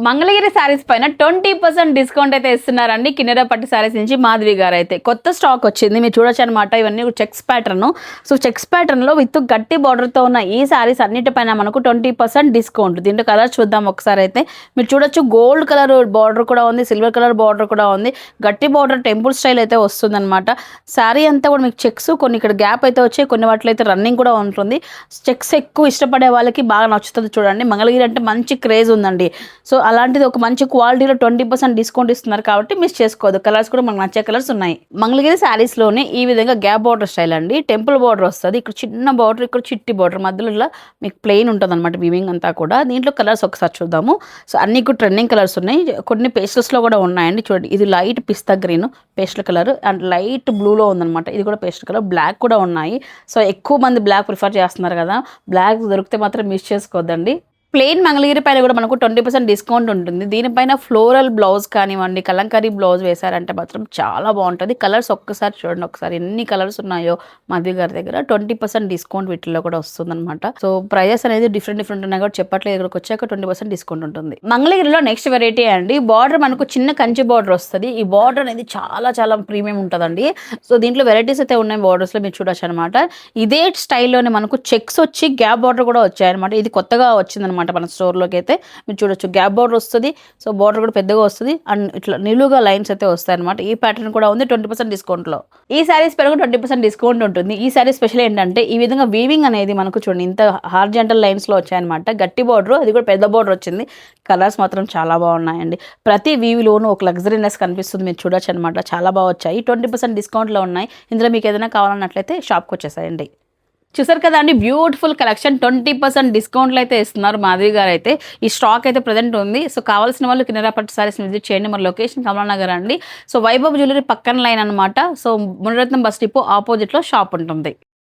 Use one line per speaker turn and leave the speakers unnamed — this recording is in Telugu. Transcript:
మంగళగిరి శారీస్ పైన 20% డిస్కౌంట్ అయితే ఇస్తున్నారండి. కిన్నెర పట్టు శారీస్ నుంచి మాధవి గారు అయితే కొత్త స్టాక్ వచ్చింది, మీరు చూడొచ్చు అనమాట. ఇవన్నీ చెక్స్ ప్యాటర్న్. సో చెక్స్ ప్యాటర్న్లో విత్ గట్టి బార్డర్తో ఉన్న ఈ శారీస్ అన్నిటిపైన మనకు 20% డిస్కౌంట్. దీంట్లో కలర్ చూద్దాం ఒకసారి. అయితే మీరు చూడొచ్చు, గోల్డ్ కలర్ బార్డర్ కూడా ఉంది, సిల్వర్ కలర్ బార్డర్ కూడా ఉంది. గట్టి బార్డర్ టెంపుల్ స్టైల్ అయితే వస్తుందన్నమాట. శారీ అంతా కూడా మీకు చెక్స్, కొన్ని ఇక్కడ గ్యాప్ అయితే వచ్చాయి, కొన్ని వాటిలో అయితే రన్నింగ్ కూడా ఉంటుంది. చెక్స్ ఎక్కువ ఇష్టపడే వాళ్ళకి బాగా నచ్చుతుంది. చూడండి, మంగళగిరి అంటే మంచి క్రేజ్ ఉందండి. సో అలాంటిది ఒక మంచి క్వాలిటీలో 20% డిస్కౌంట్ ఇస్తున్నారు కాబట్టి మిస్ చేసుకోవద్దు. కలర్స్ కూడా మనకు నచ్చే కలర్స్ ఉన్నాయి. మంగళగిరి శారీస్లోనే ఈ విధంగా గ్యాప్ బార్డర్ స్టైల్ అండి. టెంపుల్ బార్డర్ వస్తుంది, ఇక్కడ చిన్న బార్డర్, ఇక్కడ చిట్టి బార్డర్, మధ్యలో ఇలా మీకు ప్లెయిన్ ఉంటుంది అనమాట వీవింగ్ అంతా కూడా. దీంట్లో కలర్స్ ఒకసారి చూద్దాము. సో అన్ని కూడా ట్రెండింగ్ కలర్స్ ఉన్నాయి, కొన్ని పేస్టల్స్లో కూడా ఉన్నాయండి. చూడండి, ఇది లైట్ పిస్తా green pastel colour and light బ్లూలో ఉందన్నమాట. ఇది కూడా పేస్టల్ కలర్, బ్లాక్ కూడా ఉన్నాయి. సో ఎక్కువ మంది బ్లాక్ ప్రిఫర్ చేస్తున్నారు కదా, బ్లాక్ దొరికితే మాత్రం మిస్ చేసుకోవద్దండి. ప్లెయిన్ మంగళగిరి పైన కూడా మనకు 20% డిస్కౌంట్ ఉంటుంది. దీనిపైన ఫ్లోరల్ బ్లౌజ్ కానివ్వండి, కలంకారీ బ్లౌజ్ వేశారంటే మాత్రం చాలా బాగుంటుంది. కలర్స్ ఒక్కసారి చూడండి, ఒకసారి ఎన్ని కలర్స్ ఉన్నాయో మాధవి గారి దగ్గర. 20% డిస్కౌంట్ వీటిలో కూడా వస్తుందన్నమాట. సో ప్రైజెస్ అనేది డిఫరెంట్ ఉన్నాయి కూడా చెప్పట్లేదు. ఇక్కడికి వచ్చాక 20% డిస్కౌంట్ ఉంటుంది. మంగళగిరిలో నెక్స్ట్ వెరైటీ అండి, బార్డర్ మనకు చిన్న కంచి బార్డర్ వస్తుంది. ఈ బార్డర్ అనేది చాలా ప్రీమియం ఉంటుందండి. సో దీంట్లో వెరైటీస్ అయితే ఉన్నాయి బార్డర్స్లో, మీరు చూడొచ్చు అనమాట. ఇదే స్టైల్లోనే మనకు చెక్స్ వచ్చి గ్యాప్ బార్డర్ కూడా వచ్చాయన్నమాట. ఇది కొత్తగా వచ్చిందనమాట మన స్టోర్లోకి. అయితే మీరు చూడొచ్చు, గ్యాప్ బార్డర్ వస్తుంది. సో బార్డర్ కూడా పెద్దగా వస్తుంది అండ్ ఇట్లా నిలువుగా లైన్స్ అయితే వస్తాయి అనమాట. ఈ ప్యాటర్న్ కూడా ఉంది 20% డిస్కౌంట్లో. ఈ శారీస్ పైన 20% డిస్కౌంట్ ఉంటుంది. ఈ శారీ స్పెషల్ ఏంటంటే ఈ విధంగా వీవింగ్ అనేది మనకు చూడండి ఇంత హార్జెంటల్ లైన్స్లో వచ్చాయన్నమాట. గట్టి బార్డర్, అది కూడా పెద్ద బార్డర్ వచ్చింది. కలర్స్ మాత్రం చాలా బాగున్నాయండి. ప్రతి వీవిలోనూ ఒక లగ్జరీనెస్ కనిపిస్తుంది, మీరు చూడొచ్చు అనమాట. చాలా బాగా వచ్చాయి, 20% డిస్కౌంట్లో ఉన్నాయి. ఇందులో మీకు ఏదైనా కావాలన్నట్లయితే షాప్కి వచ్చేసాయండి. చూసారు కదా అండి, బ్యూటిఫుల్ కలెక్షన్ 20% డిస్కౌంట్లో అయితే ఇస్తున్నారు మాధవి గారు. అయితే ఈ స్టాక్ అయితే ప్రజెంట్ ఉంది. సో కావాల్సిన వాళ్ళు కిన్నెర పట్టు సారీస్ విజిట్ చేయండి. మరి లొకేషన్ కమలానగర్ అండి. సో వైభవ్ జ్యువెలరీ పక్కన లైన్ అనమాట. సో మునిరత్నం బస్ డిపో ఆపోజిట్లో షాప్ ఉంటుంది.